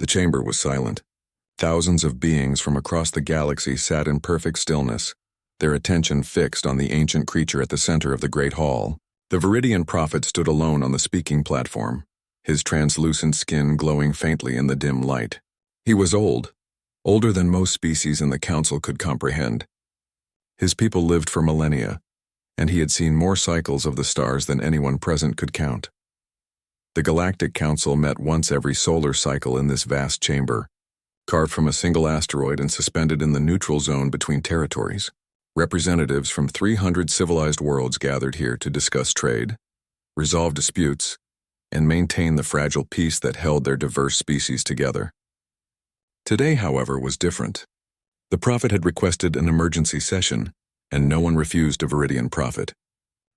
The chamber was silent. Thousands of beings from across the galaxy sat in perfect stillness, their attention fixed on the ancient creature at the center of the great hall. The Vidian prophet stood alone on the speaking platform, his translucent skin glowing faintly in the dim light. He was old, older than most species in the council could comprehend. His people lived for millennia, and he had seen more cycles of the stars than anyone present could count. The Galactic Council met once every solar cycle in this vast chamber, carved from a single asteroid and suspended in the neutral zone between territories. Representatives from 300 civilized worlds gathered here to discuss trade, resolve disputes, and maintain the fragile peace that held their diverse species together. Today, however, was different. The prophet had requested an emergency session, and no one refused a Vidian prophet.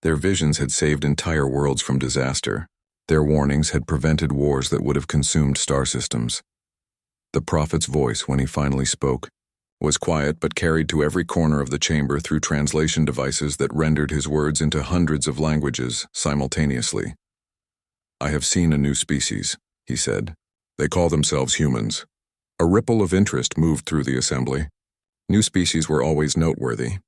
Their visions had saved entire worlds from disaster. Their warnings had prevented wars that would have consumed star systems. The prophet's voice, when he finally spoke, was quiet but carried to every corner of the chamber through translation devices that rendered his words into hundreds of languages simultaneously. "I have seen a new species," he said. "They call themselves humans." A ripple of interest moved through the assembly. New species were always noteworthy.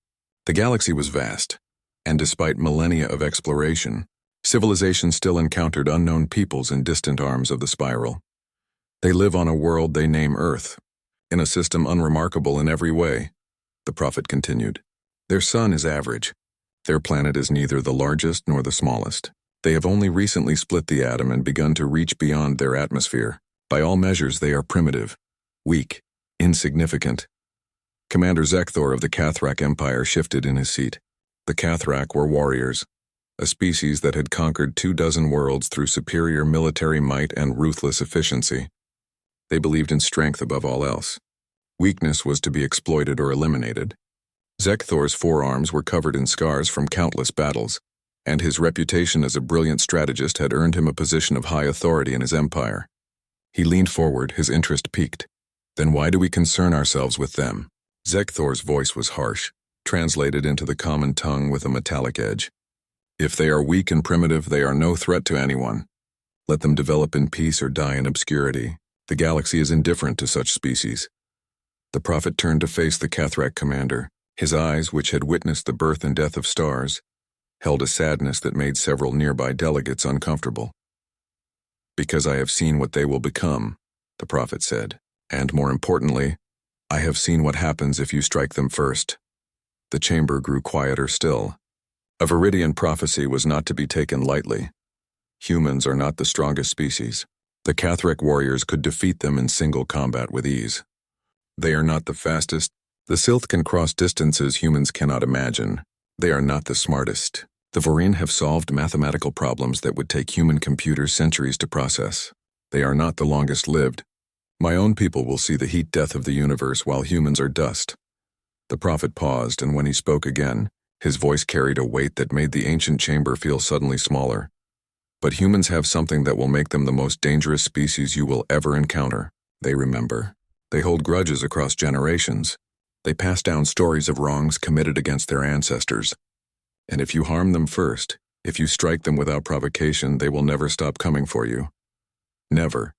The galaxy was vast, and despite millennia of exploration, civilization still encountered unknown peoples in distant arms of the spiral. They live on a world they name Earth, in a system unremarkable in every way, the prophet continued. Their sun is average. Their planet is neither the largest nor the smallest. They have only recently split the atom and begun to reach beyond their atmosphere. By all measures, they are primitive, weak, insignificant. Commander Zekthor of the Cathrack Empire shifted in his seat. The Cathrack were warriors, a species that had conquered 24 worlds through superior military might and ruthless efficiency. They believed in strength above all else. Weakness was to be exploited or eliminated. Zekthor's forearms were covered in scars from countless battles, and his reputation as a brilliant strategist had earned him a position of high authority in his empire. He leaned forward, his interest piqued. "Then why do we concern ourselves with them?" Zekthor's voice was harsh, translated into the common tongue with a metallic edge. "If they are weak and primitive, they are no threat to anyone. Let them develop in peace or die in obscurity. The galaxy is indifferent to such species." The prophet turned to face the Cathrack commander. His eyes, which had witnessed the birth and death of stars, held a sadness that made several nearby delegates uncomfortable. "Because I have seen what they will become," the prophet said. "And more importantly, I have seen what happens if you strike them first." The chamber grew quieter still. A Vidian prophecy was not to be taken lightly. Humans are not the strongest species. The Cathrack warriors could defeat them in single combat with ease. They are not the fastest. The Sylth can cross distances humans cannot imagine. They are not the smartest. The Vidian have solved mathematical problems that would take human computers centuries to process. They are not the longest lived. My own people will see the heat death of the universe while humans are dust. The prophet paused, and when he spoke again, his voice carried a weight that made the ancient chamber feel suddenly smaller. "But humans have something that will make them the most dangerous species you will ever encounter. They remember. They hold grudges across generations. They pass down stories of wrongs committed against their ancestors. And if you harm them first, if you strike them without provocation, they will never stop coming for you. Never.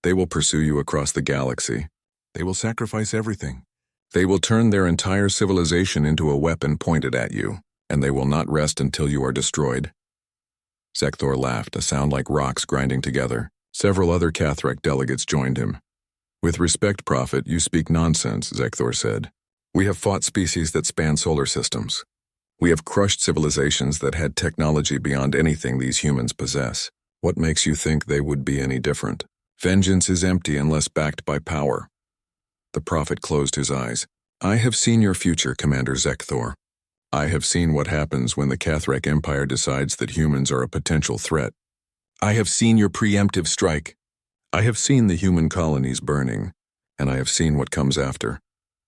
They will pursue you across the galaxy. They will sacrifice everything. They will turn their entire civilization into a weapon pointed at you, and they will not rest until you are destroyed." Zekthor laughed, a sound like rocks grinding together. Several other Cathrack delegates joined him. "With respect, prophet, you speak nonsense," Zekthor said. "We have fought species that span solar systems. We have crushed civilizations that had technology beyond anything these humans possess. What makes you think they would be any different? Vengeance is empty unless backed by power." The prophet closed his eyes. "I have seen your future, Commander Zekthor. I have seen what happens when the Cathrack Empire decides that humans are a potential threat. I have seen your preemptive strike. I have seen the human colonies burning, and I have seen what comes after.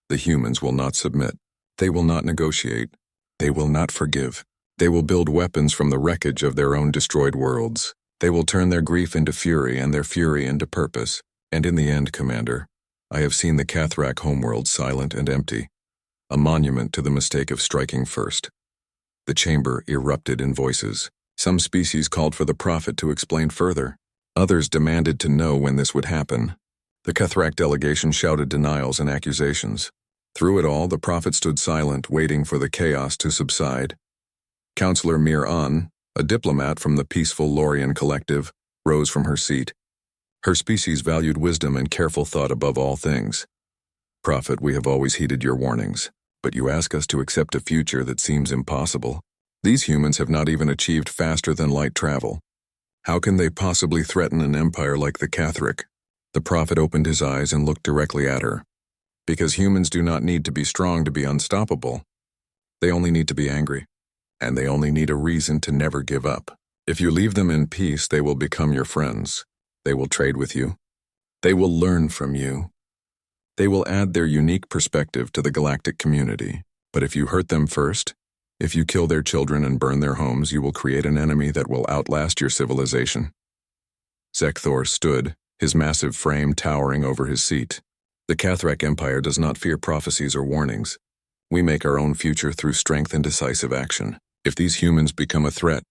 The humans will not submit. They will not negotiate. They will not forgive. They will build weapons from the wreckage of their own destroyed worlds. They will turn their grief into fury and their fury into purpose. And in the end, Commander, I have seen the Cathrack homeworld silent and empty, a monument to the mistake of striking first." The chamber erupted in voices. Some species called for the prophet to explain further. Others demanded to know when this would happen. The Cathrack delegation shouted denials and accusations. Through it all, the prophet stood silent, waiting for the chaos to subside. Counselor Mir-An, a diplomat from the peaceful Lorian collective, rose from her seat. Her species valued wisdom and careful thought above all things. Prophet, we have always heeded your warnings, but you ask us to accept a future that seems impossible. These humans have not even achieved faster-than-light travel. How can they possibly threaten an empire like the Cathrack? The prophet opened his eyes and looked directly at her. Because humans do not need to be strong to be unstoppable. They only need to be angry. And they only need a reason to never give up. If you leave them in peace, they will become your friends. They will trade with you. They will learn from you. They will add their unique perspective to the galactic community. But if you hurt them first, if you kill their children and burn their homes, you will create an enemy that will outlast your civilization. Zekthor stood, his massive frame towering over his seat. The Cathrack Empire does not fear prophecies or warnings. We make our own future through strength and decisive action. If these humans become a threat,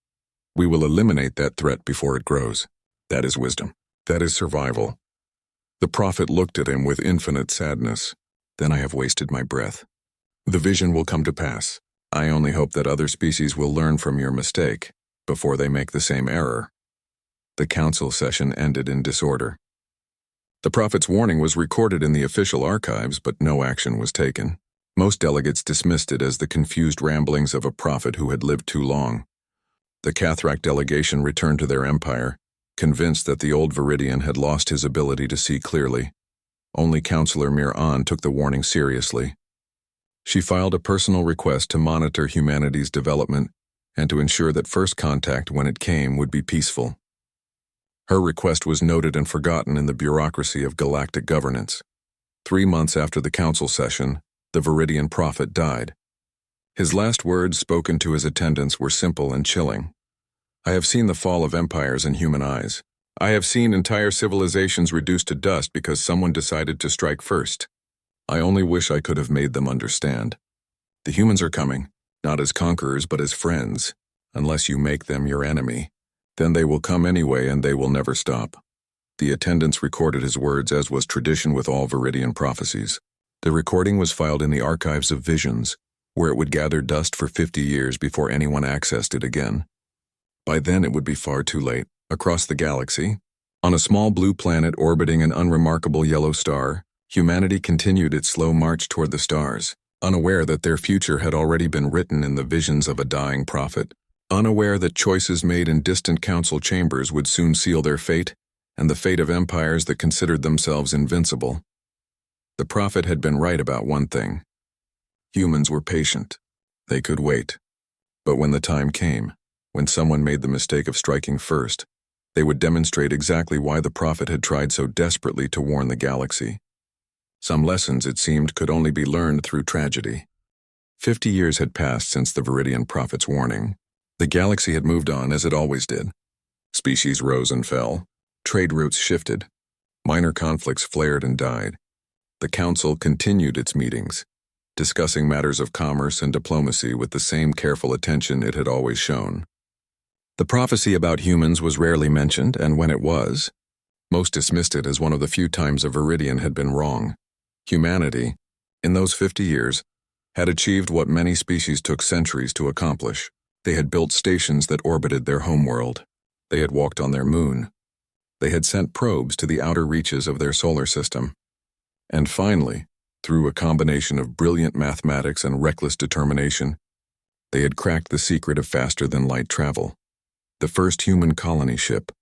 we will eliminate that threat before it grows. That is wisdom. That is survival. The prophet looked at him with infinite sadness. Then I have wasted my breath. The vision will come to pass. I only hope that other species will learn from your mistake before they make the same error. The council session ended in disorder. The prophet's warning was recorded in the official archives, but no action was taken. Most delegates dismissed it as the confused ramblings of a prophet who had lived too long. The Cathrack delegation returned to their empire, convinced that the old Vidian had lost his ability to see clearly. Only Counselor Mir-An took the warning seriously. She filed a personal request to monitor humanity's development and to ensure that first contact, when it came, would be peaceful. Her request was noted and forgotten in the bureaucracy of galactic governance. 3 months after the council session, the Vidian prophet died. His last words spoken to his attendants were simple and chilling. I have seen the fall of empires in human eyes. I have seen entire civilizations reduced to dust because someone decided to strike first. I only wish I could have made them understand. The humans are coming, not as conquerors but as friends, unless you make them your enemy. Then they will come anyway and they will never stop. The attendants recorded his words as was tradition with all Vidian prophecies. The recording was filed in the archives of visions, where it would gather dust for 50 years before anyone accessed it again. By then it would be far too late. Across the galaxy, on a small blue planet orbiting an unremarkable yellow star, humanity continued its slow march toward the stars, unaware that their future had already been written in the visions of a dying prophet. Unaware that choices made in distant council chambers would soon seal their fate, and the fate of empires that considered themselves invincible. The prophet had been right about one thing. Humans were patient. They could wait. But when the time came, when someone made the mistake of striking first, they would demonstrate exactly why the prophet had tried so desperately to warn the galaxy. Some lessons, it seemed, could only be learned through tragedy. 50 years had passed since the Vidian prophet's warning. The galaxy had moved on as it always did. Species rose and fell. Trade routes shifted. Minor conflicts flared and died. The council continued its meetings, discussing matters of commerce and diplomacy with the same careful attention it had always shown. The prophecy about humans was rarely mentioned, and when it was, most dismissed it as one of the few times a Vidian had been wrong. Humanity, in those 50 years, had achieved what many species took centuries to accomplish. They had built stations that orbited their homeworld. They had walked on their moon. They had sent probes to the outer reaches of their solar system. And finally, through a combination of brilliant mathematics and reckless determination, they had cracked the secret of faster-than-light travel. The first human colony ship,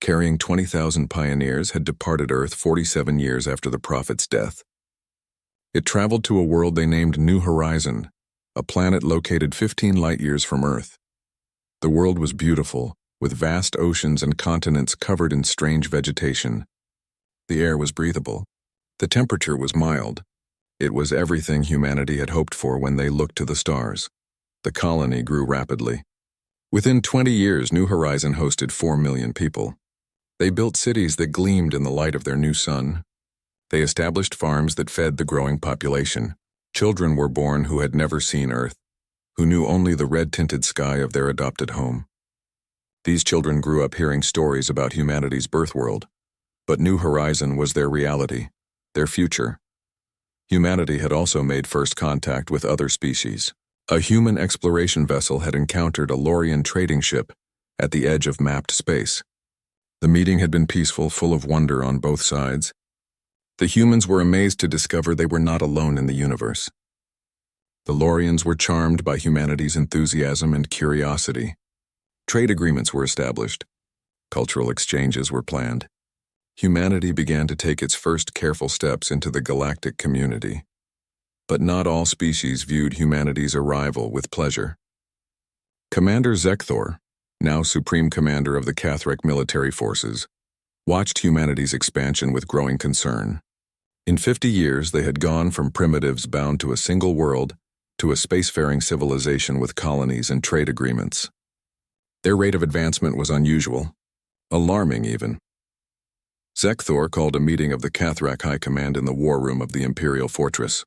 carrying 20,000 pioneers, had departed Earth 47 years after the prophet's death. It traveled to a world they named New Horizon, a planet located 15 light-years from Earth. The world was beautiful, with vast oceans and continents covered in strange vegetation. The air was breathable. The temperature was mild. It was everything humanity had hoped for when they looked to the stars. The colony grew rapidly. Within 20 years, New Horizon hosted 4 million people. They built cities that gleamed in the light of their new sun. They established farms that fed the growing population. Children were born who had never seen Earth, who knew only the red-tinted sky of their adopted home. These children grew up hearing stories about humanity's birth world. But New Horizon was their reality, their future. Humanity had also made first contact with other species. A human exploration vessel had encountered a Lorian trading ship at the edge of mapped space. The meeting had been peaceful, full of wonder on both sides. The humans were amazed to discover they were not alone in the universe. The Lorians were charmed by humanity's enthusiasm and curiosity. Trade agreements were established. Cultural exchanges were planned. Humanity began to take its first careful steps into the galactic community. But not all species viewed humanity's arrival with pleasure. Commander Zekthor, now Supreme Commander of the Cathrack military forces, watched humanity's expansion with growing concern. In 50 years, they had gone from primitives bound to a single world to a spacefaring civilization with colonies and trade agreements. Their rate of advancement was unusual, alarming even. Zekthor called a meeting of the Cathrack High Command in the war room of the Imperial Fortress.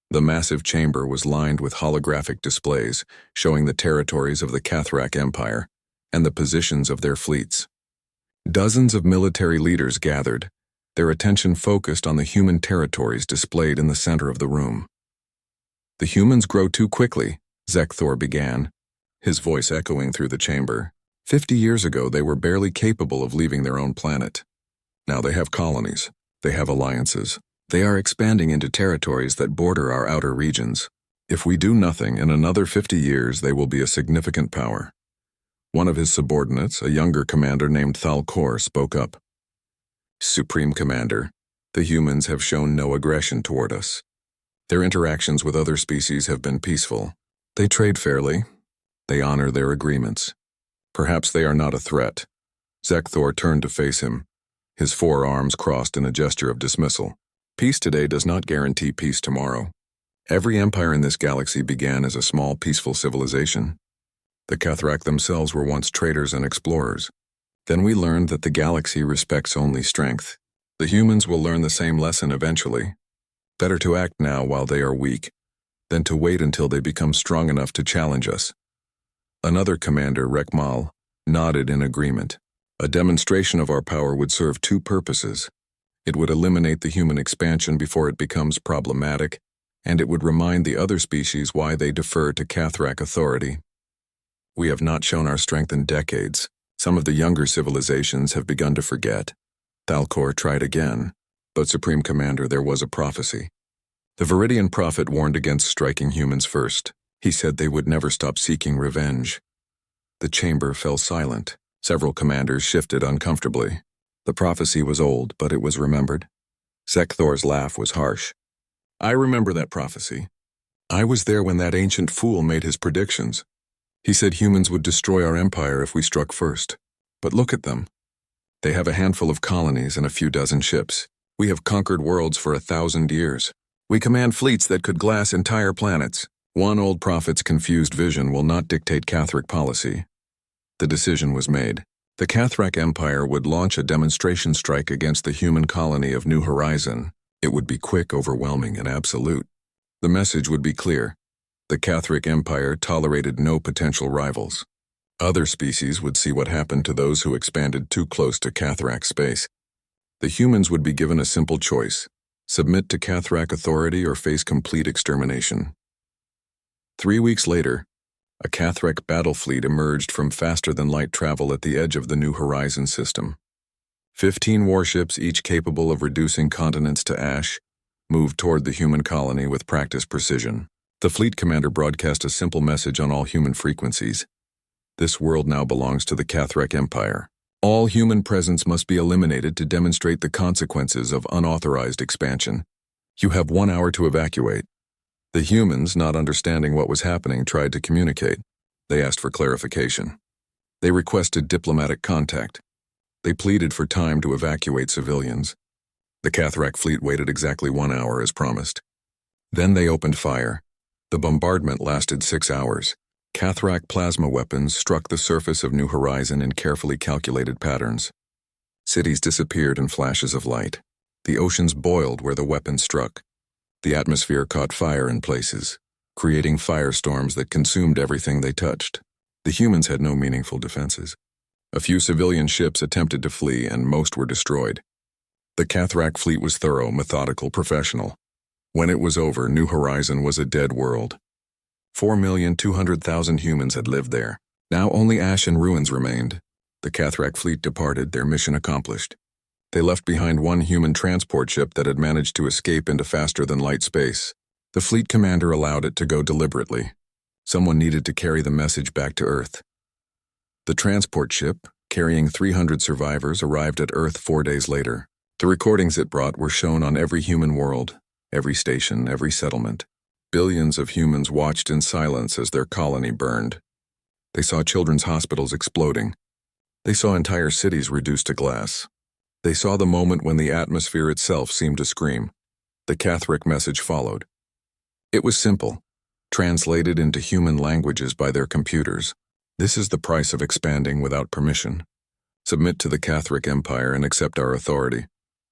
The massive chamber was lined with holographic displays showing the territories of the Cathrack Empire and the positions of their fleets. Dozens of military leaders gathered, their attention focused on the human territories displayed in the center of the room. "The humans grow too quickly," Zekthor began, his voice echoing through the chamber. 50 years ago, they were barely capable of leaving their own planet. Now they have colonies, they have alliances. They are expanding into territories that border our outer regions. If we do nothing, in another 50 years, they will be a significant power. One of his subordinates, a younger commander named Thalkor, spoke up. "Supreme Commander, the humans have shown no aggression toward us. Their interactions with other species have been peaceful. They trade fairly. They honor their agreements. Perhaps they are not a threat." Zekthor turned to face him, his forearms crossed in a gesture of dismissal. "Peace today does not guarantee peace tomorrow. Every empire in this galaxy began as a small, peaceful civilization. The Cathrack themselves were once traders and explorers. Then we learned that the galaxy respects only strength. The humans will learn the same lesson eventually. Better to act now while they are weak, than to wait until they become strong enough to challenge us." Another commander, Rekmal, nodded in agreement. "A demonstration of our power would serve two purposes. It would eliminate the human expansion before it becomes problematic, and it would remind the other species why they defer to Cathrack authority. We have not shown our strength in decades. Some of the younger civilizations have begun to forget." Thalkor tried again, but Supreme Commander, there was a prophecy. The Vidian prophet warned against striking humans first. He said they would never stop seeking revenge. The chamber fell silent. Several commanders shifted uncomfortably. The prophecy was old, but it was remembered. Zekthor's laugh was harsh. "I remember that prophecy. I was there when that ancient fool made his predictions. He said humans would destroy our empire if we struck first. But look at them. They have a handful of colonies and a few dozen ships. We have conquered worlds for 1,000 years. We command fleets that could glass entire planets. One old prophet's confused vision will not dictate Cathrack policy." The decision was made. The Cathrack Empire would launch a demonstration strike against the human colony of New Horizon. It would be quick, overwhelming, and absolute. The message would be clear. The Cathrack Empire tolerated no potential rivals. Other species would see what happened to those who expanded too close to Cathrack space. The humans would be given a simple choice: submit to Cathrack authority or face complete extermination. 3 weeks later, a Cathrack battle fleet emerged from faster-than-light travel at the edge of the New Horizon system. 15 warships, each capable of reducing continents to ash, moved toward the human colony with practiced precision. The fleet commander broadcast a simple message on all human frequencies. "This world now belongs to the Cathrack Empire. All human presence must be eliminated to demonstrate the consequences of unauthorized expansion. You have 1 hour to evacuate." The humans, not understanding what was happening, tried to communicate. They asked for clarification. They requested diplomatic contact. They pleaded for time to evacuate civilians. The Cathrack fleet waited exactly 1 hour as promised. Then they opened fire. The bombardment lasted 6 hours. Cathrack plasma weapons struck the surface of New Horizon in carefully calculated patterns. Cities disappeared in flashes of light. The oceans boiled where the weapons struck. The atmosphere caught fire in places, creating firestorms that consumed everything they touched. The humans had no meaningful defenses. A few civilian ships attempted to flee, and most were destroyed. The Cathrack fleet was thorough, methodical, professional. When it was over, New Horizon was a dead world. 4,200,000 humans had lived there. Now only ash and ruins remained. The Cathrack fleet departed, their mission accomplished. They left behind one human transport ship that had managed to escape into faster-than-light space. The fleet commander allowed it to go deliberately. Someone needed to carry the message back to Earth. The transport ship, carrying 300 survivors, arrived at Earth 4 days later. The recordings it brought were shown on every human world, every station, every settlement. Billions of humans watched in silence as their colony burned. They saw children's hospitals exploding. They saw entire cities reduced to glass. They saw the moment when the atmosphere itself seemed to scream. The Cathrack message followed. It was simple, translated into human languages by their computers. This is the price of expanding without permission. Submit to the Cathrack Empire and accept our authority,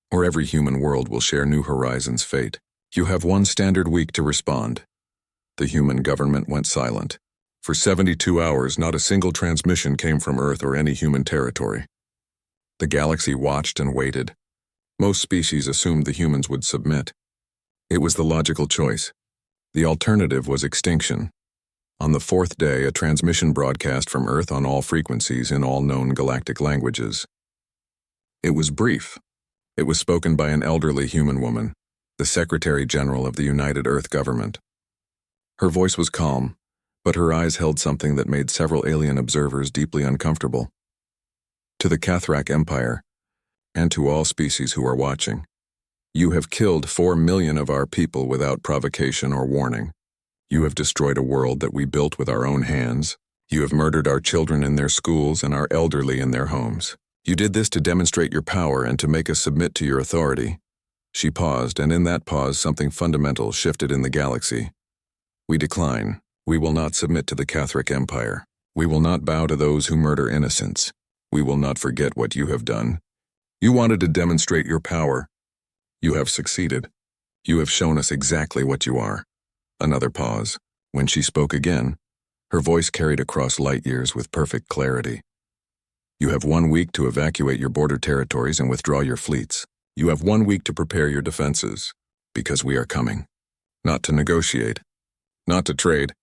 or every human world will share New Horizons' fate. You have 1 standard week to respond. The human government went silent. For 72 hours, not a single transmission came from Earth or any human territory. The galaxy watched and waited. Most species assumed the humans would submit. It was the logical choice. The alternative was extinction. On the 4th day, a transmission broadcast from Earth on all frequencies in all known galactic languages. It was brief. It was spoken by an elderly human woman, the Secretary General of the United Earth Government. Her voice was calm, but her eyes held something that made several alien observers deeply uncomfortable. To the Cathrack Empire, and to all species who are watching, you have killed 4 million of our people without provocation or warning. You have destroyed a world that we built with our own hands. You have murdered our children in their schools and our elderly in their homes. You did this to demonstrate your power and to make us submit to your authority. She paused, and in that pause something fundamental shifted in the galaxy. We decline. We will not submit to the Cathrack Empire. We will not bow to those who murder innocents. We will not forget what you have done. You wanted to demonstrate your power. You have succeeded. You have shown us exactly what you are. Another pause. When she spoke again, her voice carried across light years with perfect clarity. You have 1 week to evacuate your border territories and withdraw your fleets. You have 1 week to prepare your defenses, because we are coming. Not to negotiate, not to trade,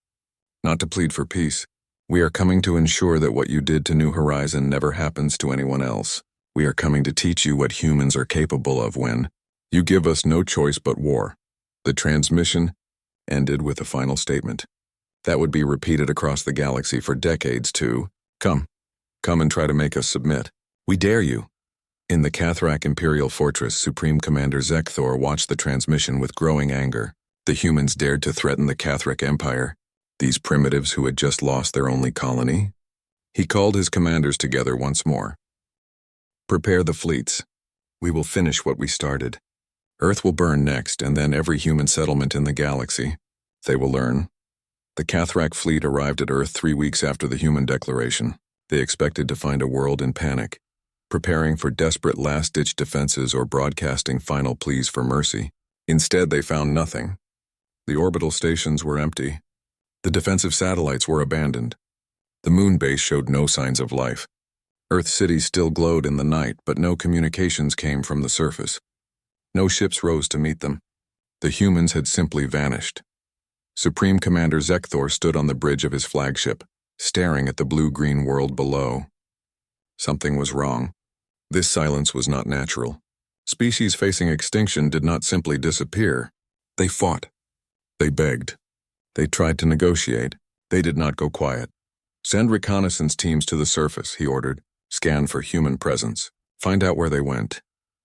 not to plead for peace. We are coming to ensure that what you did to New Horizon never happens to anyone else. We are coming to teach you what humans are capable of when you give us no choice but war. The transmission ended with a final statement. That would be repeated across the galaxy for decades to, come and try to make us submit. We dare you. In the Cathrack Imperial Fortress, Supreme Commander Zekthor watched the transmission with growing anger. The humans dared to threaten the Cathrack Empire, these primitives who had just lost their only colony. He called his commanders together once more. Prepare the fleets. We will finish what we started. Earth will burn next, and then every human settlement in the galaxy. They will learn. The Cathrack fleet arrived at Earth 3 weeks after the Human Declaration. They expected to find a world in panic, preparing for desperate last-ditch defenses or broadcasting final pleas for mercy. Instead, they found nothing. The orbital stations were empty. The defensive satellites were abandoned. The moon base showed no signs of life. Earth cities still glowed in the night, but no communications came from the surface. No ships rose to meet them. The humans had simply vanished. Supreme Commander Zekthor stood on the bridge of his flagship, staring at the blue-green world below. Something was wrong. This silence was not natural. Species facing extinction did not simply disappear. They fought. They begged. They tried to negotiate. They did not go quiet. Send reconnaissance teams to the surface, he ordered. Scan for human presence. Find out where they went.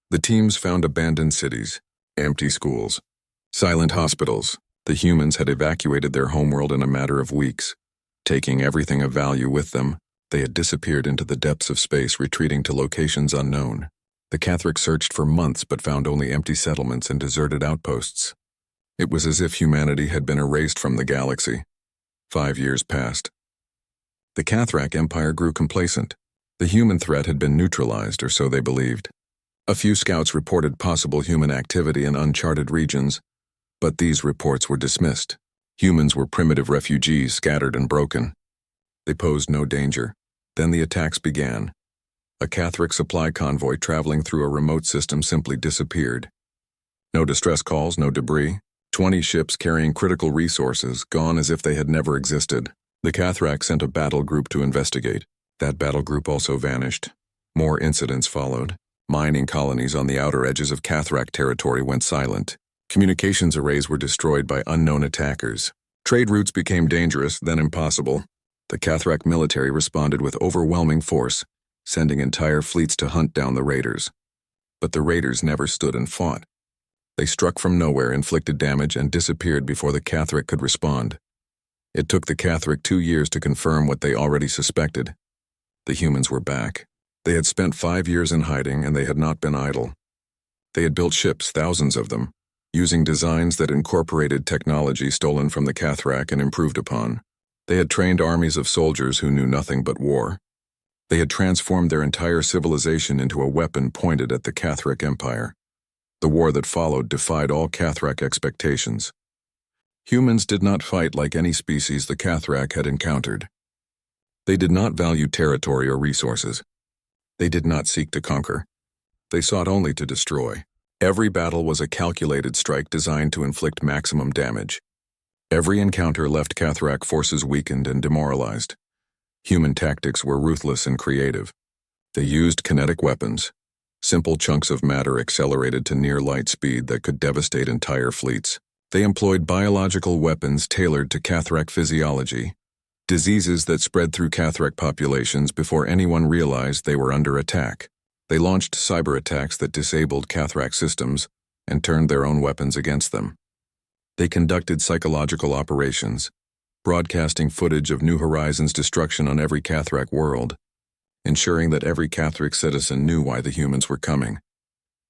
The teams found abandoned cities, empty schools, silent hospitals. The humans had evacuated their homeworld in a matter of weeks. Taking everything of value with them, they had disappeared into the depths of space, retreating to locations unknown. The Cathrack searched for months but found only empty settlements and deserted outposts. It was as if humanity had been erased from the galaxy. 5 years passed. The Cathrack Empire grew complacent. The human threat had been neutralized, or so they believed. A few scouts reported possible human activity in uncharted regions, but these reports were dismissed. Humans were primitive refugees, scattered and broken. They posed no danger. Then the attacks began. A Cathrack supply convoy traveling through a remote system simply disappeared. No distress calls, no debris. 20 ships carrying critical resources, gone as if they had never existed. The Cathrack sent a battle group to investigate. That battle group also vanished. More incidents followed. Mining colonies on the outer edges of Cathrack territory went silent. Communications arrays were destroyed by unknown attackers. Trade routes became dangerous, then impossible. The Cathrack military responded with overwhelming force, sending entire fleets to hunt down the raiders. But the raiders never stood and fought. They struck from nowhere, inflicted damage, and disappeared before the Cathrack could respond. It took the Cathrack 2 years to confirm what they already suspected. The humans were back. They had spent 5 years in hiding, and they had not been idle. They had built ships, thousands of them, using designs that incorporated technology stolen from the Cathrack and improved upon. They had trained armies of soldiers who knew nothing but war. They had transformed their entire civilization into a weapon pointed at the Cathrack Empire. The war that followed defied all Cathrack expectations. Humans did not fight like any species the Cathrack had encountered. They did not value territory or resources. They did not seek to conquer. They sought only to destroy. Every battle was a calculated strike designed to inflict maximum damage. Every encounter left Cathrack forces weakened and demoralized. Human tactics were ruthless and creative. They used kinetic weapons, simple chunks of matter accelerated to near light speed that could devastate entire fleets. They employed biological weapons tailored to Cathrack physiology, diseases that spread through Cathrack populations before anyone realized they were under attack. They launched cyber attacks that disabled Cathrack systems and turned their own weapons against them. They conducted psychological operations, broadcasting footage of New Horizons' destruction on every Cathrack world, ensuring that every Cathrack citizen knew why the humans were coming.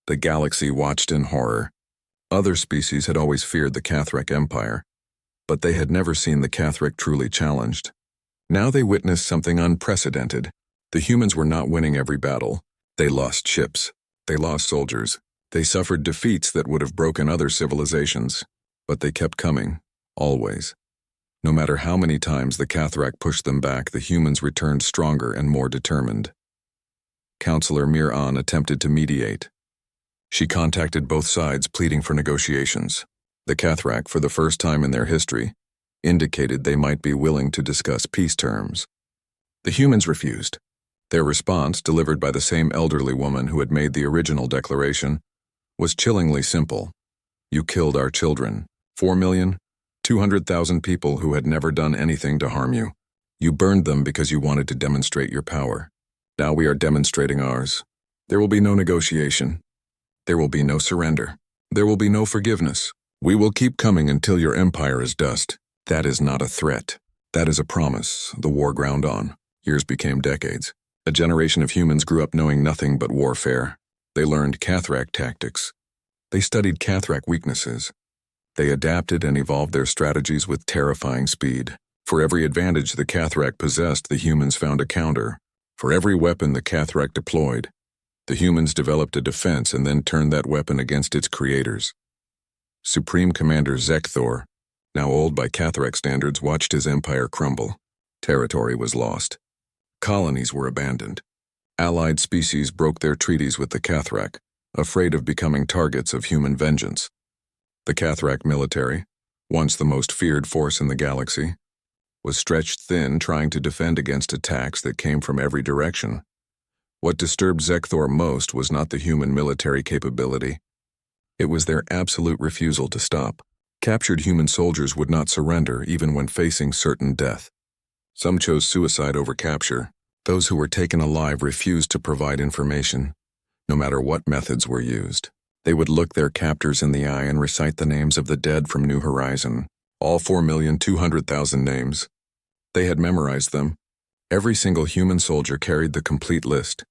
The galaxy watched in horror. Other species had always feared the Cathrack Empire, but they had never seen the Cathrack truly challenged. Now they witnessed something unprecedented. The humans were not winning every battle. They lost ships. They lost soldiers. They suffered defeats that would have broken other civilizations. But they kept coming, always. No matter how many times the Cathrack pushed them back, the humans returned stronger and more determined. Counselor Mir-An attempted to mediate. She contacted both sides, pleading for negotiations. The Cathrack, for the first time in their history, indicated they might be willing to discuss peace terms. The humans refused. Their response, delivered by the same elderly woman who had made the original declaration, was chillingly simple. You killed our children. 4,200,000 people who had never done anything to harm you. You burned them because you wanted to demonstrate your power. Now we are demonstrating ours. There will be no negotiation. There will be no surrender. There will be no forgiveness. We will keep coming until your empire is dust. That is not a threat. That is a promise. The war ground on. Years became decades. A generation of humans grew up knowing nothing but warfare. They learned Cathrack tactics. They studied Cathrack weaknesses. They adapted and evolved their strategies with terrifying speed. For every advantage the Cathrack possessed, the humans found a counter. For every weapon the Cathrack deployed, the humans developed a defense and then turned that weapon against its creators. Supreme Commander Zekthor, now old by Cathrack standards, watched his empire crumble. Territory was lost. Colonies were abandoned. Allied species broke their treaties with the Cathrack, afraid of becoming targets of human vengeance. The Cathrack military, once the most feared force in the galaxy, was stretched thin trying to defend against attacks that came from every direction. What disturbed Zekthor most was not the human military capability. It was their absolute refusal to stop. Captured human soldiers would not surrender even when facing certain death. Some chose suicide over capture. Those who were taken alive refused to provide information, no matter what methods were used. They would look their captors in the eye and recite the names of the dead from New Horizon, all 4,200,000 names. They had memorized them. Every single human soldier carried the complete list.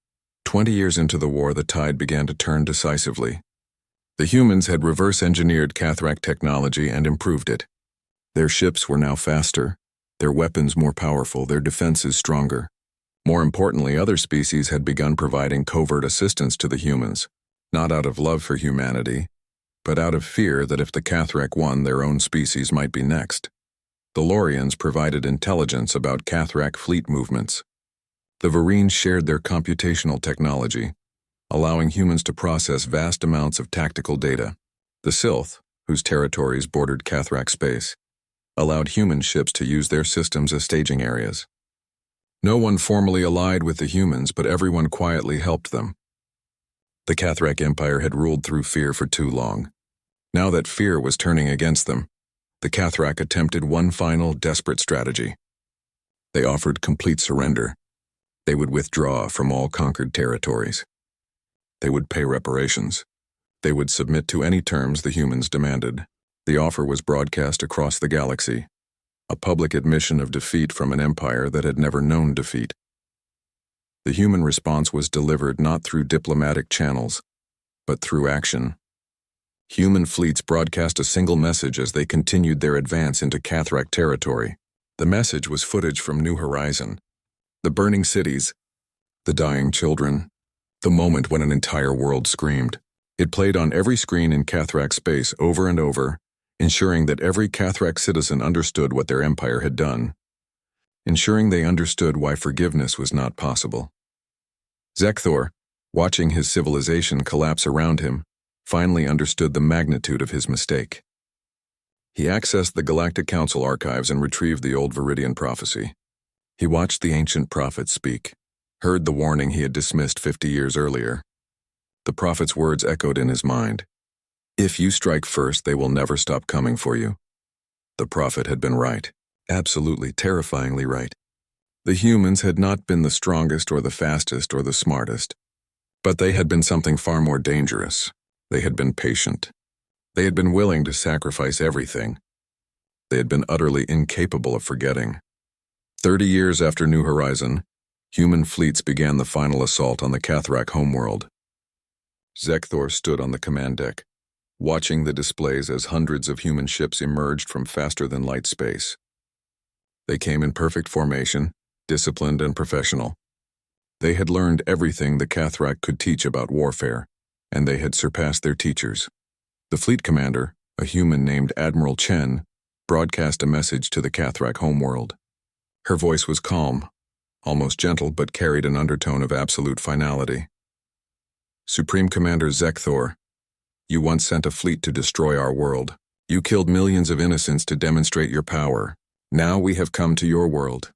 20 years into the war, the tide began to turn decisively. The humans had reverse-engineered Cathrack technology and improved it. Their ships were now faster, their weapons more powerful, their defenses stronger. More importantly, other species had begun providing covert assistance to the humans, not out of love for humanity, but out of fear that if the Cathrack won, their own species might be next. The Lorians provided intelligence about Cathrack fleet movements. The Vidians shared their computational technology, allowing humans to process vast amounts of tactical data. The Sylph, whose territories bordered Cathrack space, allowed human ships to use their systems as staging areas. No one formally allied with the humans, but everyone quietly helped them. The Cathrack Empire had ruled through fear for too long. Now that fear was turning against them, the Cathrack attempted one final, desperate strategy. They offered complete surrender. They would withdraw from all conquered territories. They would pay reparations. They would submit to any terms the humans demanded. The offer was broadcast across the galaxy, a public admission of defeat from an empire that had never known defeat. The human response was delivered not through diplomatic channels, but through action. Human fleets broadcast a single message as they continued their advance into Cathrack territory. The message was footage from New Horizon. The burning cities, the dying children, the moment when an entire world screamed. It played on every screen in Cathrack space over and over, ensuring that every Cathrack citizen understood what their empire had done, ensuring they understood why forgiveness was not possible. Zekthor, watching his civilization collapse around him, finally understood the magnitude of his mistake. He accessed the Galactic Council archives and retrieved the old Vidian prophecy. He watched the ancient prophets speak, heard the warning he had dismissed 50 years earlier. The prophet's words echoed in his mind. If you strike first, they will never stop coming for you. The prophet had been right, absolutely terrifyingly right. The humans had not been the strongest or the fastest or the smartest, but they had been something far more dangerous. They had been patient. They had been willing to sacrifice everything. They had been utterly incapable of forgetting. 30 years after New Horizon, human fleets began the final assault on the Cathrack homeworld. Zekthor stood on the command deck, watching the displays as hundreds of human ships emerged from faster-than-light space. They came in perfect formation, disciplined and professional. They had learned everything the Cathrack could teach about warfare, and they had surpassed their teachers. The fleet commander, a human named Admiral Chen, broadcast a message to the Cathrack homeworld. Her voice was calm, almost gentle, but carried an undertone of absolute finality. Supreme Commander Zekthor, you once sent a fleet to destroy our world. You killed millions of innocents to demonstrate your power. Now we have come to your world.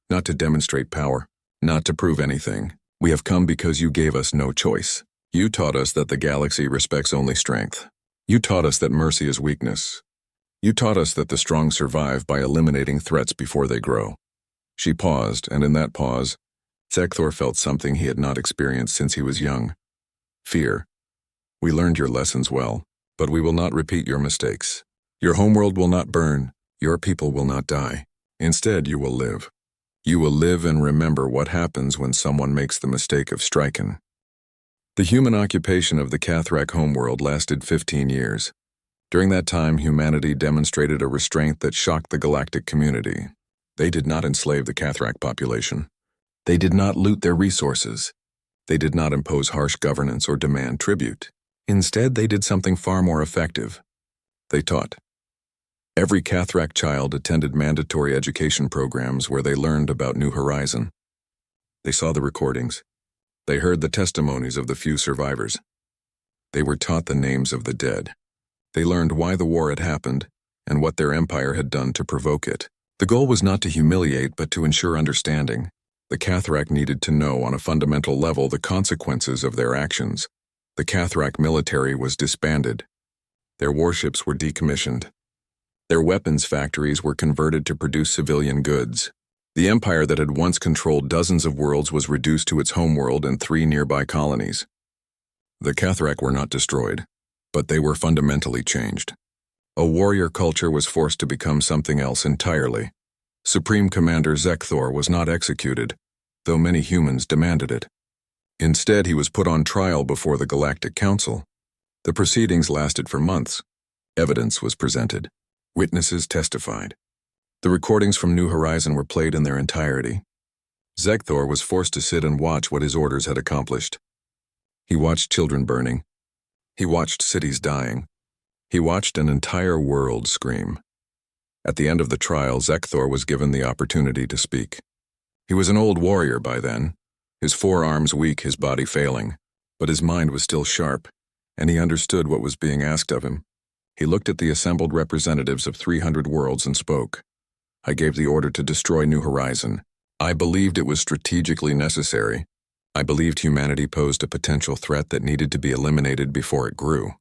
Not to demonstrate power, not to prove anything. We have come because you gave us no choice. You taught us that the galaxy respects only strength. You taught us that mercy is weakness. You taught us that the strong survive by eliminating threats before they grow. She paused, and in that pause, Zekthor felt something he had not experienced since he was young. Fear. We learned your lessons well, but we will not repeat your mistakes. Your homeworld will not burn. Your people will not die. Instead, you will live. You will live and remember what happens when someone makes the mistake of striking. The human occupation of the Cathrack homeworld lasted 15 years. During that time, humanity demonstrated a restraint that shocked the galactic community. They did not enslave the Cathrack population. They did not loot their resources. They did not impose harsh governance or demand tribute. Instead, they did something far more effective. They taught. Every Cathrack child attended mandatory education programs where they learned about New Horizon. They saw the recordings. They heard the testimonies of the few survivors. They were taught the names of the dead. They learned why the war had happened and what their empire had done to provoke it. The goal was not to humiliate, but to ensure understanding. The Cathrack needed to know on a fundamental level the consequences of their actions. The Cathrack military was disbanded. Their warships were decommissioned. Their weapons factories were converted to produce civilian goods. The empire that had once controlled dozens of worlds was reduced to its homeworld and 3 nearby colonies. The Cathrack were not destroyed, but they were fundamentally changed. A warrior culture was forced to become something else entirely. Supreme Commander Zekthor was not executed, though many humans demanded it. Instead, he was put on trial before the Galactic Council. The proceedings lasted for months. Evidence was presented. Witnesses testified. The recordings from New Horizon were played in their entirety. Zekthor was forced to sit and watch what his orders had accomplished. He watched children burning. He watched cities dying. He watched an entire world scream. At the end of the trial, Zekthor was given the opportunity to speak. He was an old warrior by then, his forearms weak, his body failing, but his mind was still sharp, and he understood what was being asked of him. He looked at the assembled representatives of 300 worlds and spoke. I gave the order to destroy New Horizon. I believed it was strategically necessary. I believed humanity posed a potential threat that needed to be eliminated before it grew.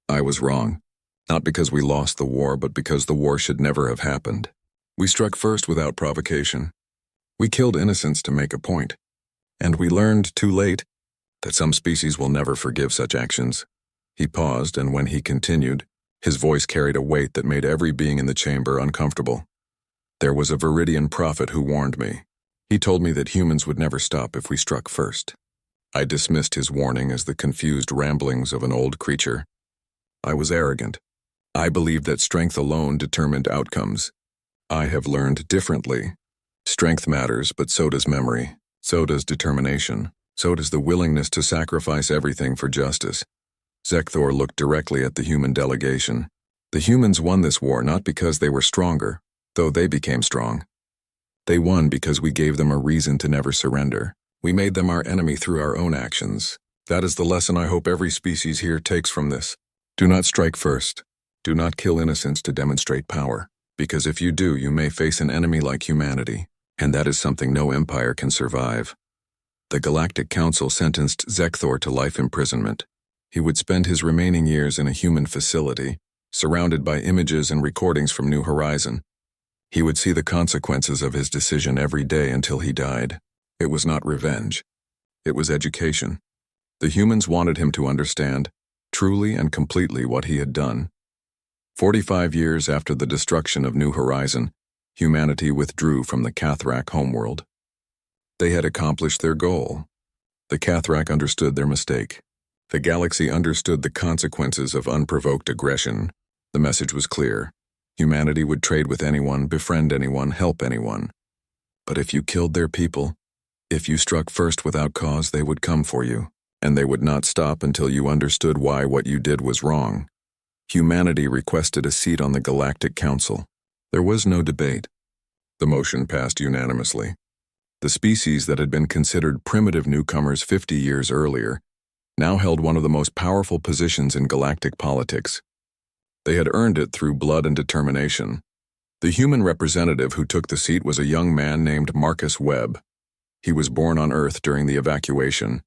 I was wrong, not because we lost the war, but because the war should never have happened. We struck first without provocation. We killed innocents to make a point. And we learned too late that some species will never forgive such actions. He paused, and when he continued, his voice carried a weight that made every being in the chamber uncomfortable. There was a Vidian prophet who warned me. He told me that humans would never stop if we struck first. I dismissed his warning as the confused ramblings of an old creature. I was arrogant. I believed that strength alone determined outcomes. I have learned differently. Strength matters, but so does memory. So does determination. So does the willingness to sacrifice everything for justice. Zekthor looked directly at the human delegation. The humans won this war not because they were stronger, though they became strong. They won because we gave them a reason to never surrender. We made them our enemy through our own actions. That is the lesson I hope every species here takes from this. Do not strike first. Do not kill innocents to demonstrate power, because if you do, you may face an enemy like humanity, and that is something no empire can survive. The Galactic Council sentenced Zekthor to life imprisonment. He would spend his remaining years in a human facility, surrounded by images and recordings from New Horizon. He would see the consequences of his decision every day until he died. It was not revenge. It was education. The humans wanted him to understand, truly and completely, what he had done. 45 years after the destruction of New Horizon, humanity withdrew from the Cathrack homeworld. They had accomplished their goal. The Cathrack understood their mistake. The galaxy understood the consequences of unprovoked aggression. The message was clear. Humanity would trade with anyone, befriend anyone, help anyone. But if you killed their people, if you struck first without cause, they would come for you, and they would not stop until you understood why what you did was wrong. Humanity requested a seat on the Galactic Council. There was no debate. The motion passed unanimously. The species that had been considered primitive newcomers 50 years earlier now held one of the most powerful positions in galactic politics. They had earned it through blood and determination. The human representative who took the seat was a young man named Marcus Webb. He was born on Earth during the evacuation,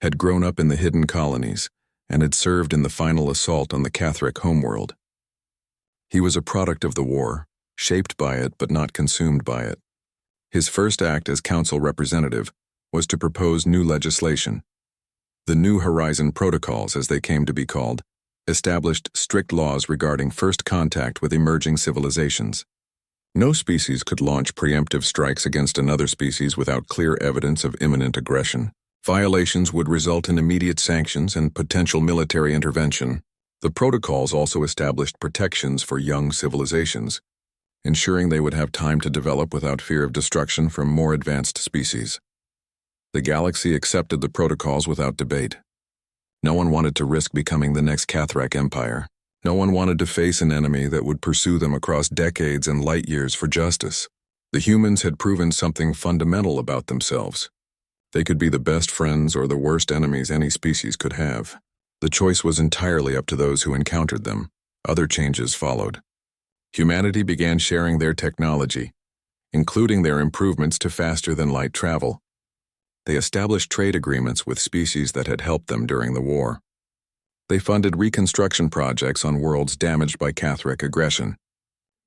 had grown up in the hidden colonies, and had served in the final assault on the Cathrack homeworld. He was a product of the war, shaped by it but not consumed by it. His first act as council representative was to propose new legislation. The New Horizon Protocols, as they came to be called, established strict laws regarding first contact with emerging civilizations. No species could launch preemptive strikes against another species without clear evidence of imminent aggression. Violations would result in immediate sanctions and potential military intervention. The protocols also established protections for young civilizations, ensuring they would have time to develop without fear of destruction from more advanced species. The galaxy accepted the protocols without debate. No one wanted to risk becoming the next Cathrack Empire. No one wanted to face an enemy that would pursue them across decades and light years for justice. The humans had proven something fundamental about themselves. They could be the best friends or the worst enemies any species could have. The choice was entirely up to those who encountered them. Other changes followed. Humanity began sharing their technology, including their improvements to faster-than-light travel. They established trade agreements with species that had helped them during the war. They funded reconstruction projects on worlds damaged by Cathrack aggression.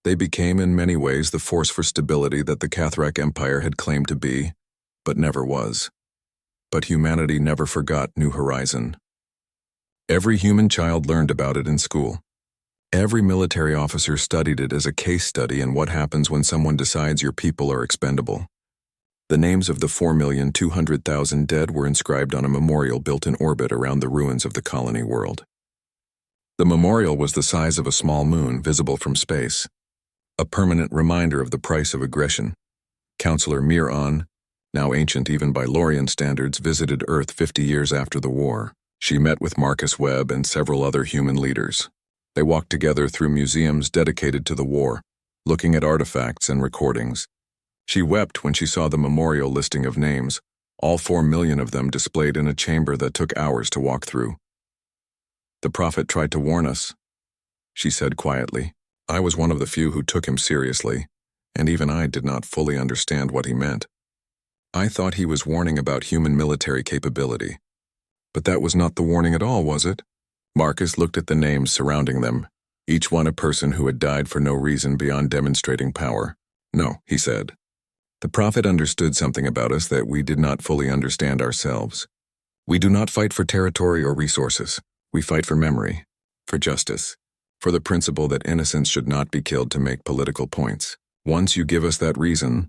They became in many ways the force for stability that the Cathrack Empire had claimed to be, but never was. But humanity never forgot New Horizon. Every human child learned about it in school. Every military officer studied it as a case study in what happens when someone decides your people are expendable. The names of the 4,200,000 dead were inscribed on a memorial built in orbit around the ruins of the colony world. The memorial was the size of a small moon visible from space, a permanent reminder of the price of aggression. Counselor Mir-On, now ancient even by Lorian standards, visited Earth 50 years after the war. She met with Marcus Webb and several other human leaders. They walked together through museums dedicated to the war, looking at artifacts and recordings, She wept when she saw the memorial listing of names, all 4 million of them displayed in a chamber that took hours to walk through. "The prophet tried to warn us," she said quietly. I was one of the few who took him seriously, and even I did not fully understand what he meant. I thought he was warning about human military capability. But that was not the warning at all, was it? Marcus looked at the names surrounding them, each one a person who had died for no reason beyond demonstrating power. "No," he said. "The prophet understood something about us that we did not fully understand ourselves. We do not fight for territory or resources. We fight for memory, for justice, for the principle that innocents should not be killed to make political points. Once you give us that reason,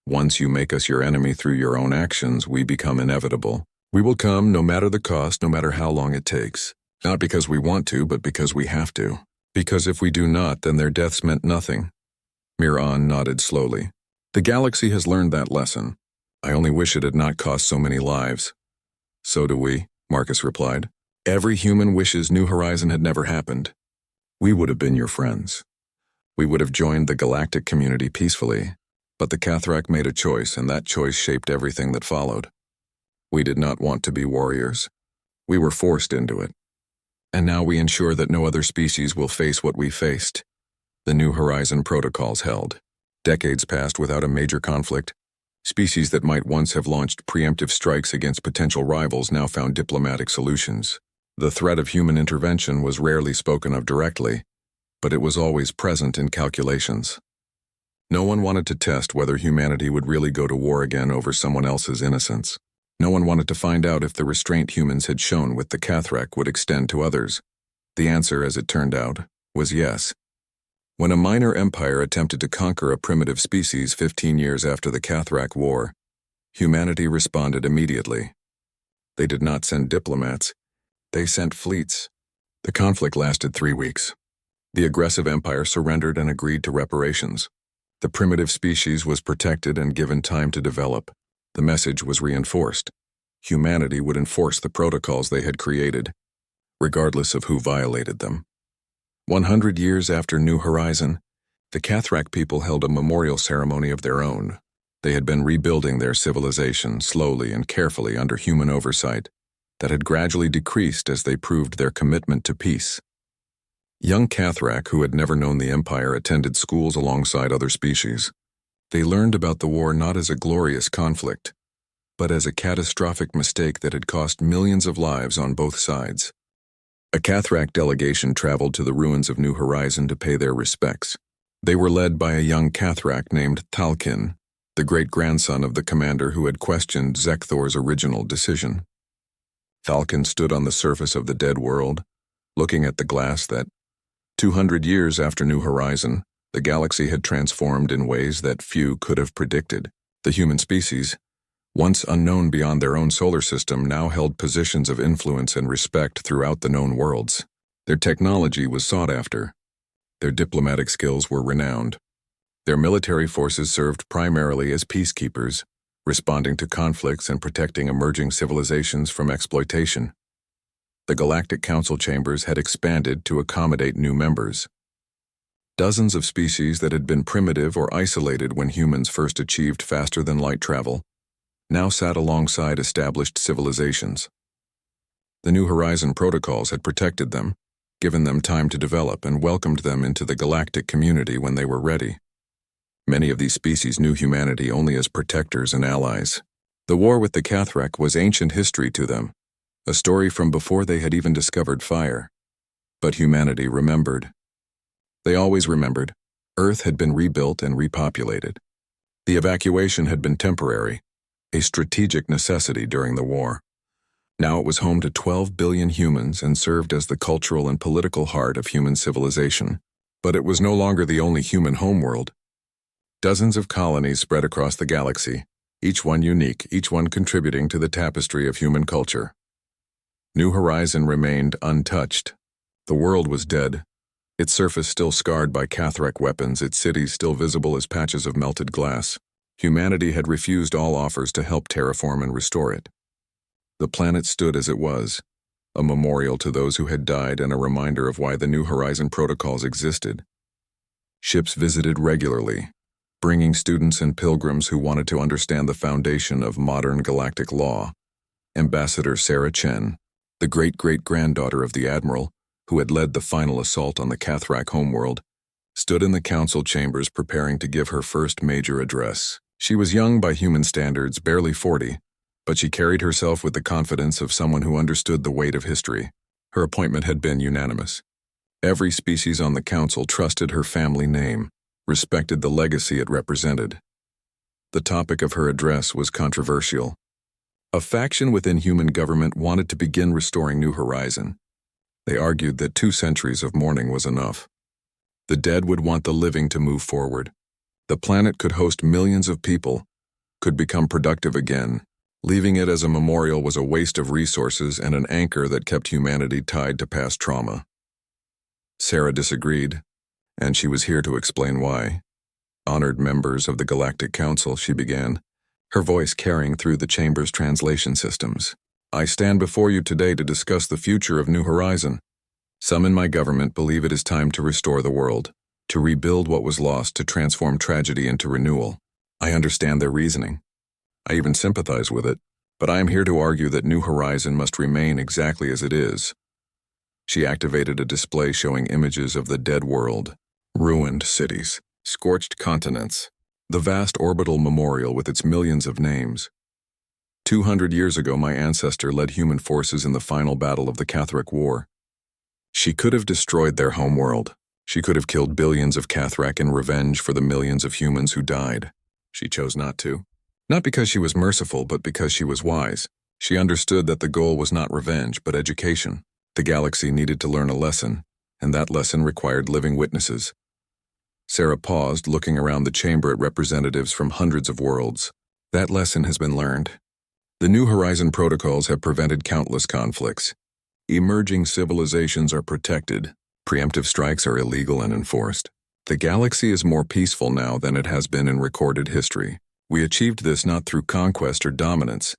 once you make us your enemy through your own actions, we become inevitable. We will come no matter the cost, no matter how long it takes. Not because we want to, but because we have to. Because if we do not, then their deaths meant nothing." Miran nodded slowly. "The galaxy has learned that lesson. I only wish it had not cost so many lives." "So do we," Marcus replied. "Every human wishes New Horizon had never happened. We would have been your friends. We would have joined the galactic community peacefully, but the Cathrack made a choice, and that choice shaped everything that followed. We did not want to be warriors. We were forced into it. And now we ensure that no other species will face what we faced." The New Horizon protocols held. Decades passed without a major conflict. Species that might once have launched preemptive strikes against potential rivals now found diplomatic solutions. The threat of human intervention was rarely spoken of directly, but it was always present in calculations. No one wanted to test whether humanity would really go to war again over someone else's innocence. No one wanted to find out if the restraint humans had shown with the Cathrack would extend to others. The answer, as it turned out, was yes. When a minor empire attempted to conquer a primitive species 15 years after the Cathrack War, humanity responded immediately. They did not send diplomats. They sent fleets. The conflict lasted 3 weeks. The aggressive empire surrendered and agreed to reparations. The primitive species was protected and given time to develop. The message was reinforced. Humanity would enforce the protocols they had created, regardless of who violated them. 100 years after New Horizon, the Cathrack people held a memorial ceremony of their own. They had been rebuilding their civilization slowly and carefully under human oversight that had gradually decreased as they proved their commitment to peace. Young Cathrack, who had never known the Empire, attended schools alongside other species. They learned about the war not as a glorious conflict, but as a catastrophic mistake that had cost millions of lives on both sides. A Cathrack delegation traveled to the ruins of New Horizon to pay their respects. They were led by a young Cathrack named Talkin, the great-grandson of the commander who had questioned Zekthor's original decision. Falcon stood on the surface of the dead world, looking at the glass that, 200 years after New Horizon, the galaxy had transformed in ways that few could have predicted. The human species, once unknown beyond their own solar system, now held positions of influence and respect throughout the known worlds. Their technology was sought after. Their diplomatic skills were renowned. Their military forces served primarily as peacekeepers, responding to conflicts and protecting emerging civilizations from exploitation. The Galactic Council chambers had expanded to accommodate new members. Dozens of species that had been primitive or isolated when humans first achieved faster-than-light travel now sat alongside established civilizations. The New Horizon protocols had protected them, given them time to develop, and welcomed them into the galactic community when they were ready. Many of these species knew humanity only as protectors and allies. The war with the Cathrack was ancient history to them, a story from before they had even discovered fire. But humanity remembered. They always remembered. Earth had been rebuilt and repopulated. The evacuation had been temporary, a strategic necessity during the war. Now it was home to 12 billion humans and served as the cultural and political heart of human civilization. But it was no longer the only human homeworld. Dozens of colonies spread across the galaxy, each one unique, each one contributing to the tapestry of human culture. New Horizon remained untouched. The world was dead, its surface still scarred by Cathrack weapons, its cities still visible as patches of melted glass. Humanity had refused all offers to help terraform and restore it. The planet stood as it was, a memorial to those who had died and a reminder of why the New Horizon protocols existed. Ships visited regularly, bringing students and pilgrims who wanted to understand the foundation of modern galactic law. Ambassador Sarah Chen, the great-great-granddaughter of the admiral who had led the final assault on the Cathrack homeworld, stood in the council chambers preparing to give her first major address. She was young by human standards, barely 40, but she carried herself with the confidence of someone who understood the weight of history. Her appointment had been unanimous. Every species on the council trusted her family name, respected the legacy it represented. The topic of her address was controversial. A faction within human government wanted to begin restoring New Horizon. They argued that 2 centuries of mourning was enough. The dead would want the living to move forward. The planet could host millions of people, could become productive again. Leaving it as a memorial was a waste of resources and an anchor that kept humanity tied to past trauma. Sarah disagreed, and she was here to explain why. Honored members of the Galactic Council, she began, her voice carrying through the chamber's translation systems. I stand before you today to discuss the future of New Horizon. Some in my government believe it is time to restore the world, to rebuild what was lost, to transform tragedy into renewal. I understand their reasoning. I even sympathize with it, but I am here to argue that New Horizon must remain exactly as it is. She activated a display showing images of the dead world, ruined cities, scorched continents, the vast orbital memorial with its millions of names. 200 years ago, my ancestor led human forces in the final battle of the Cathrack War. She could have destroyed their homeworld. She could have killed billions of Cathrack in revenge for the millions of humans who died. She chose not to. Not because she was merciful, but because she was wise. She understood that the goal was not revenge, but education. The galaxy needed to learn a lesson, and that lesson required living witnesses. Sarah paused, looking around the chamber at representatives from hundreds of worlds. That lesson has been learned. The New Horizon protocols have prevented countless conflicts. Emerging civilizations are protected. Preemptive strikes are illegal and enforced. The galaxy is more peaceful now than it has been in recorded history. We achieved this not through conquest or dominance,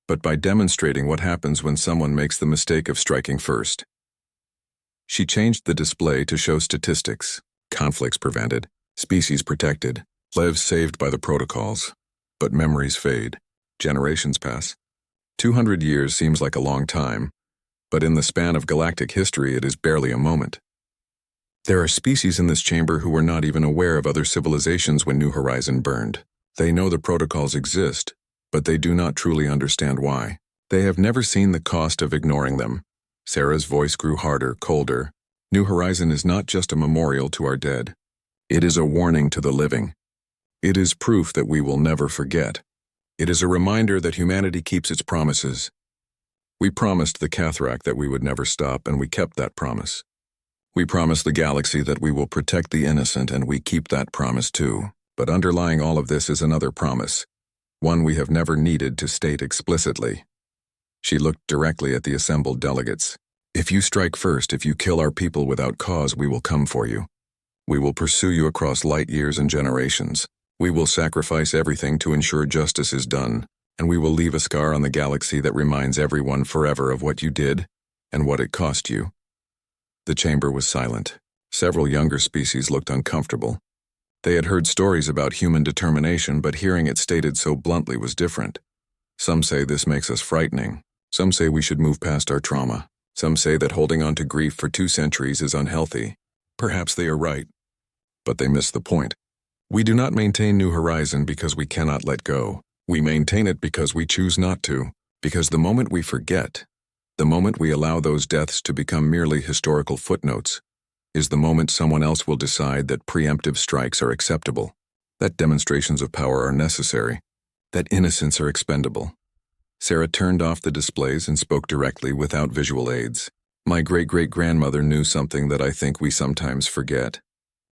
but by demonstrating what happens when someone makes the mistake of striking first. She changed the display to show statistics. Conflicts prevented, species protected, lives saved by the protocols. But memories fade. Generations pass. 200 years seems like a long time, but in the span of galactic history it is barely a moment. There are species in this chamber who were not even aware of other civilizations when New Horizon burned. They know the protocols exist, but they do not truly understand why. They have never seen the cost of ignoring them. Sarah's voice grew harder, colder. New Horizon is not just a memorial to our dead. It is a warning to the living. It is proof that we will never forget. It is a reminder that humanity keeps its promises. We promised the Cathrack that we would never stop, and we kept that promise. We promised the galaxy that we will protect the innocent, and we keep that promise too. But underlying all of this is another promise, one we have never needed to state explicitly. She looked directly at the assembled delegates. If you strike first, if you kill our people without cause, we will come for you. We will pursue you across light years and generations. We will sacrifice everything to ensure justice is done, and we will leave a scar on the galaxy that reminds everyone forever of what you did and what it cost you. The chamber was silent. Several younger species looked uncomfortable. They had heard stories about human determination, but hearing it stated so bluntly was different. Some say this makes us frightening. Some say we should move past our trauma. Some say that holding on to grief for 2 centuries is unhealthy. Perhaps they are right, but they miss the point. We do not maintain New Horizon because we cannot let go. We maintain it because we choose not to, because the moment we forget, the moment we allow those deaths to become merely historical footnotes, is the moment someone else will decide that preemptive strikes are acceptable, that demonstrations of power are necessary, that innocents are expendable. Sarah turned off the displays and spoke directly without visual aids. My great-great-grandmother knew something that I think we sometimes forget.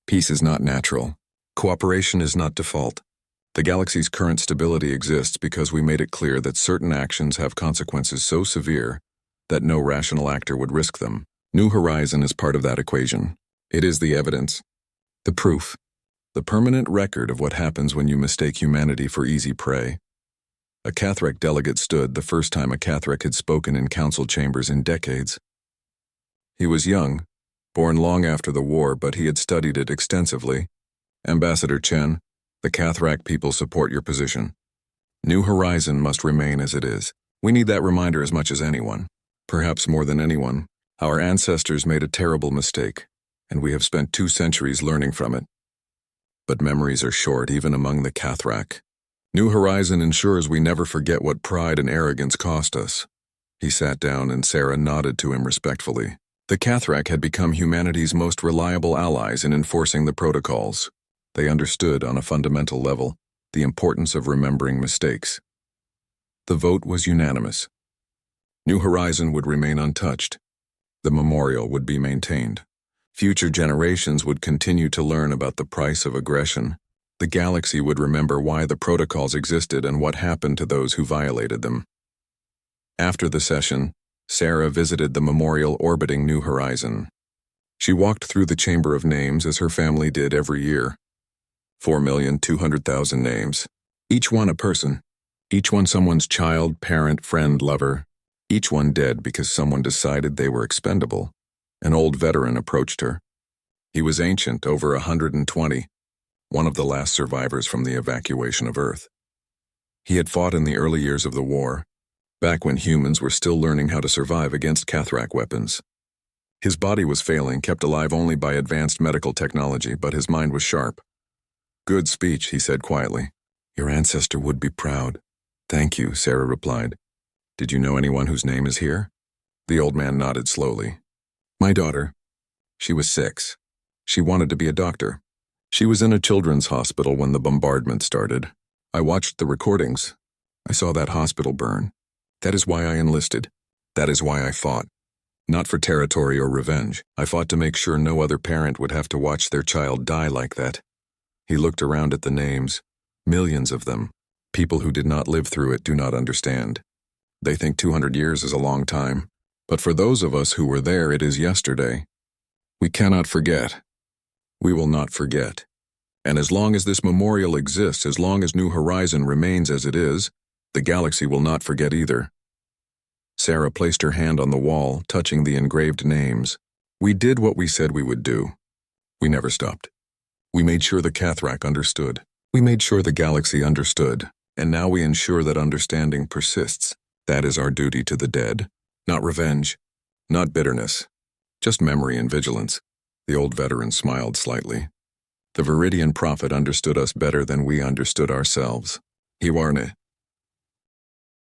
Peace is not natural. Cooperation is not default. The galaxy's current stability exists because we made it clear that certain actions have consequences so severe that no rational actor would risk them. New Horizon is part of that equation. It is the evidence, the proof, the permanent record of what happens when you mistake humanity for easy prey. A Cathrack delegate stood, the first time a Cathrack had spoken in council chambers in decades. He was young, born long after the war, but he had studied it extensively. Ambassador Chen, The Cathrack people support your position. New Horizon must remain as it is. We need that reminder as much as anyone. Perhaps more than anyone. Our ancestors made a terrible mistake, and we have spent 2 centuries learning from it. But memories are short, even among the Cathrack. New Horizon ensures we never forget what pride and arrogance cost us. He sat down, and Sarah nodded to him respectfully. The Cathrack had become humanity's most reliable allies in enforcing the protocols. They understood, on a fundamental level, the importance of remembering mistakes. The vote was unanimous. New Horizon would remain untouched. The memorial would be maintained. Future generations would continue to learn about the price of aggression. The galaxy would remember why the protocols existed and what happened to those who violated them. After the session, Sarah visited the memorial orbiting New Horizon. She walked through the Chamber of Names as her family did every year. 4,200,000 names. Each one a person. Each one someone's child, parent, friend, lover. Each one dead because someone decided they were expendable. An old veteran approached her. He was ancient, over 120, one of the last survivors from the evacuation of Earth. He had fought in the early years of the war, back when humans were still learning how to survive against Cathrack weapons. His body was failing, kept alive only by advanced medical technology, but his mind was sharp. "Good speech," he said quietly. "Your ancestor would be proud." "Thank you," Sarah replied. "Did you know anyone whose name is here?" The old man nodded slowly. "My daughter. She was 6. She wanted to be a doctor. She was in a children's hospital when the bombardment started. I watched the recordings. I saw that hospital burn. That is why I enlisted. That is why I fought. Not for territory or revenge. I fought to make sure no other parent would have to watch their child die like that." He looked around at the names. Millions of them. People who did not live through it do not understand. They think 200 years is a long time. But for those of us who were there, it is yesterday. We cannot forget. We will not forget. And as long as this memorial exists, as long as New Horizon remains as it is, the galaxy will not forget either. Sarah placed her hand on the wall, touching the engraved names. We did what we said we would do. We never stopped. We made sure the Cathrack understood. We made sure the galaxy understood. And now we ensure that understanding persists. That is our duty to the dead. Not revenge, not bitterness, just memory and vigilance. The old veteran smiled slightly. The Vidian prophet understood us better than we understood ourselves. Hiwarne,